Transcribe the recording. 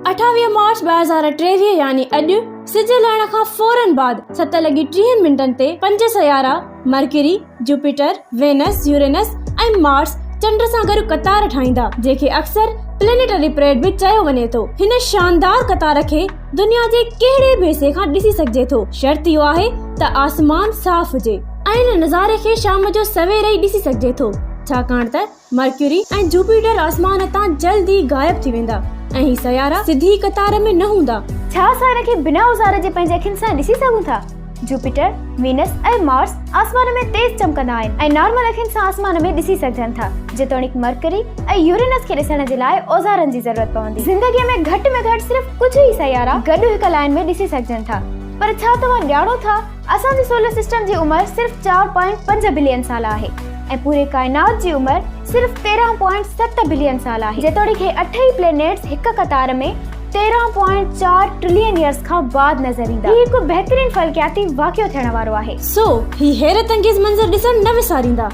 28 मार्च 2023 यानी अॼु सिज लहण खां फौरन बाद 7:30 ते 5 सयारा मर्क्यूरी, जुपिटर, वेनस, यूरेनस ऐं मार्स चंड सां गॾु कतार ठाहींदा, जेके अक्सर प्लेनेटरी परेड भी चयो वञे थो। हिन शानदार कतार खे दुनिया जे कहिड़े भी हिसे खां ॾिसी सघिजे थो। शर्त इहो आहे त आसमान साफ़ हुजे ऐं हिन नज़ारे खे शाम जो सवेर ई ॾिसी सघिजे थो, छाकाणि त मर्क्यूरी ऐं जुपिटर आसमान तां जल्दी गायब थी वेंदा ऐं ही सयारा सिधी कतार में न हूंदा। छा असां हिनखे बिना उज़ार जे पंहिंजे अखियुनि सां ॾिसी सघूं था? जुपिटर, वीनस ऐं मार्स आसमान में तेज चमकंदा आहिनि ऐं नॉर्मल अखियुनि सां आसमान में ॾिसी सघजनि था, जेतोणीकि मर्क्यूरी ऐं यूरेनस खे ॾिसण जे लाइ औज़ारनि जी ज़रूरत पवंदी। ज़िंदगीअ में घटि सिर्फ़ कुझु ई सयारा गॾु हिक लाइन में ॾिसी सघजनि था। पर छा तव्हां ॼाणो था असांजे सोलर सिस्टम जी उमिरि सिर्फ़ 4.5 बिलियन साल आहे ऐं पूरे काइनात जी उमिरि सिर्फ़ 13.7 बिलियन साल आहे, जेतोणीकि 8 ई प्लेनेट्स हिक कतार में 13.4 ट्रिलियन इयर्स खां बाद नज़र ईंदा। ही हिकु बहितरीन फलकियाती वाक़ियो थियण वारो आहे। ही हैरत अंगेज़ मंज़र ॾिसण न विसारींदा।